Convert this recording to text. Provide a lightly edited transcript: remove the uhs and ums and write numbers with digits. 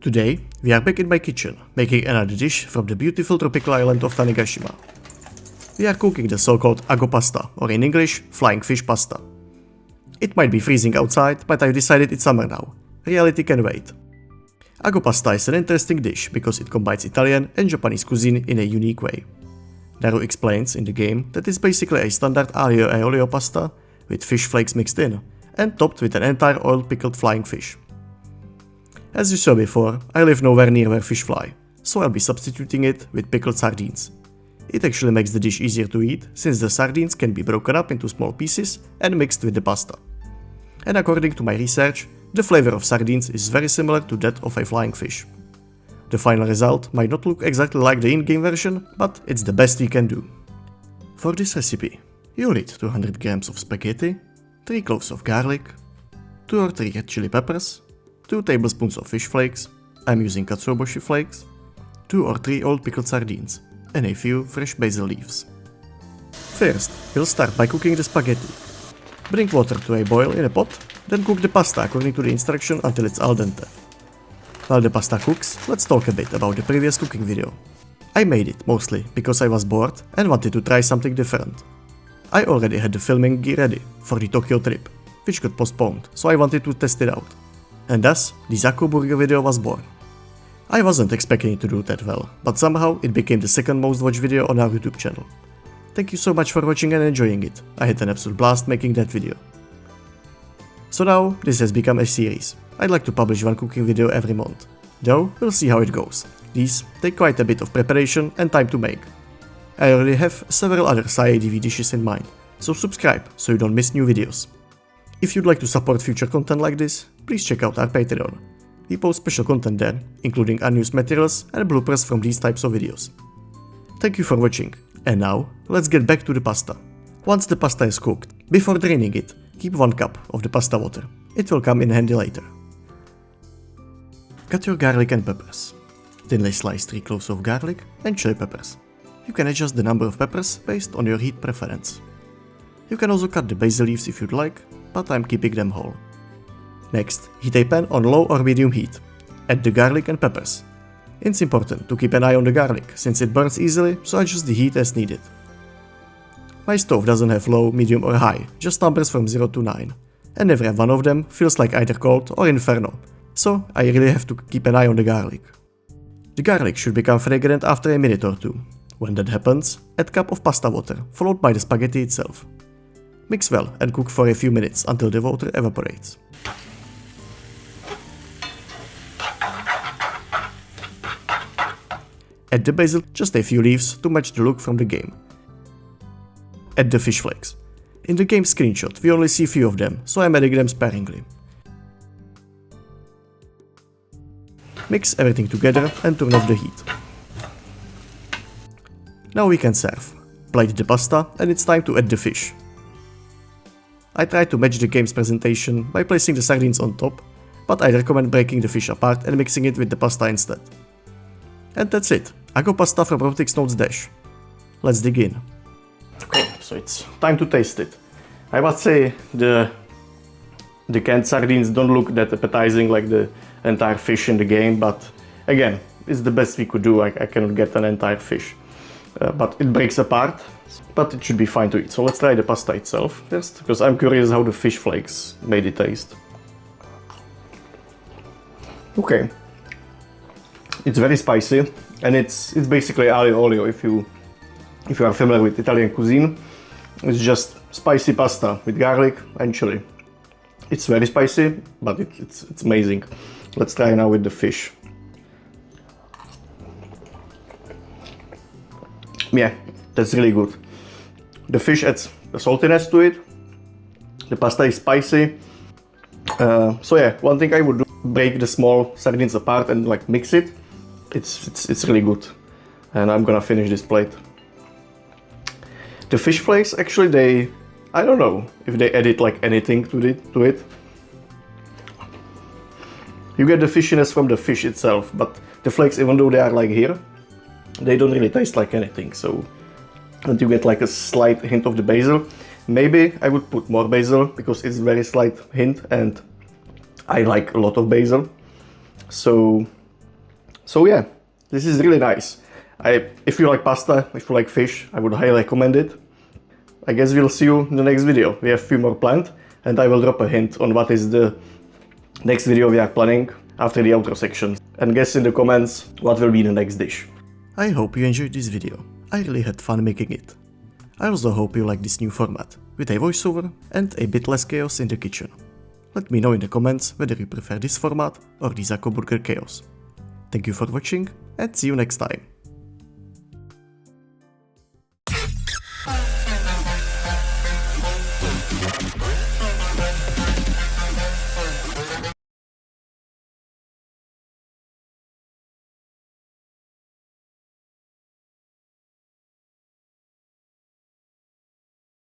Today, we are back in my kitchen, making another dish from the beautiful tropical island of Tanegashima. We are cooking the so-called ago pasta, or in English, flying fish pasta. It might be freezing outside, but I've decided it's summer now. Reality can wait. Ago pasta is an interesting dish because it combines Italian and Japanese cuisine in a unique way. Daru explains in the game that it's basically a standard aglio e olio pasta with fish flakes mixed in, and topped with an entire oil pickled flying fish. As you saw before, I live nowhere near where fish fly, so I'll be substituting it with pickled sardines. It actually makes the dish easier to eat, since the sardines can be broken up into small pieces and mixed with the pasta. And according to my research, the flavor of sardines is very similar to that of a flying fish. The final result might not look exactly like the in-game version, but it's the best we can do. For this recipe, you'll need 200 grams of spaghetti, 3 cloves of garlic, 2 or 3 red chili peppers, 2 tablespoons of fish flakes, I'm using katsuobushi flakes, 2 or 3 old pickled sardines, and a few fresh basil leaves. First, we'll start by cooking the spaghetti. Bring water to a boil in a pot, then cook the pasta according to the instruction until it's al dente. While the pasta cooks, let's talk a bit about the previous cooking video. I made it mostly because I was bored and wanted to try something different. I already had the filming gear ready for the Tokyo trip, which got postponed, so I wanted to test it out. And thus, the Zako burger video was born. I wasn't expecting it to do that well, but somehow it became the second most watched video on our YouTube channel. Thank you so much for watching and enjoying it. I had an absolute blast making that video. So now, this has become a series. I'd like to publish one cooking video every month. Though, we'll see how it goes. These take quite a bit of preparation and time to make. I already have several other SAE-DV dishes in mind, so subscribe so you don't miss new videos. If you'd like to support future content like this, please check out our Patreon. We post special content there, including unused materials and bloopers from these types of videos. Thank you for watching, and now let's get back to the pasta. Once the pasta is cooked, before draining it, keep 1 cup of the pasta water. It will come in handy later. Cut your garlic and peppers. Thinly slice 3 cloves of garlic and chili peppers. You can adjust the number of peppers based on your heat preference. You can also cut the basil leaves if you'd like, but I'm keeping them whole. Next, heat a pan on low or medium heat. Add the garlic and peppers. It's important to keep an eye on the garlic, since it burns easily, so adjust the heat as needed. My stove doesn't have low, medium or high, just numbers from 0 to 9, and every one of them feels like either cold or inferno, so I really have to keep an eye on the garlic. The garlic should become fragrant after a minute or 2. When that happens, add cup of pasta water, followed by the spaghetti itself. Mix well and cook for a few minutes until the water evaporates. Add the basil, just a few leaves to match the look from the game. Add the fish flakes. In the game screenshot we only see few of them, so I'm adding them sparingly. Mix everything together and turn off the heat. Now we can serve. Plate the pasta and it's time to add the fish. I tried to match the game's presentation by placing the sardines on top, but I recommend breaking the fish apart and mixing it with the pasta instead. And that's it. Ago pasta from Robotics notes DaSH. Let's dig in. Okay, so it's time to taste it. I must say the canned sardines don't look that appetizing like the entire fish in the game, but again, it's the best we could do. I cannot get an entire fish. But it breaks apart, but it should be fine to eat. So let's try the pasta itself first, because I'm curious how the fish flakes made it taste. Okay, it's very spicy, and it's basically aglio olio. If you are familiar with Italian cuisine, it's just spicy pasta with garlic and chili. It's very spicy, but it's amazing. Let's try now with the fish. Yeah, that's really good. The fish adds the saltiness to it. The pasta is spicy. So yeah, one thing I would do, break the small sardines apart and like mix it. It's really good. And I'm gonna finish this plate. The fish flakes, actually I don't know if they added like anything to it. You get the fishiness from the fish itself, but the flakes, even though they are like here, they don't really taste like anything. So, and you get like a slight hint of the basil. Maybe I would put more basil because it's very slight hint, and I like a lot of basil. So So yeah, this is really nice. If you like pasta, if you like fish, I would highly recommend it. I guess we'll see you in the next video. We have a few more planned, and I will drop a hint on what is the next video we are planning after the outro section. And guess in the comments what will be the next dish. I hope you enjoyed this video. I really had fun making it. I also hope you like this new format, with a voiceover and a bit less chaos in the kitchen. Let me know in the comments whether you prefer this format or the Zako Burger chaos. Thank you for watching and see you next time.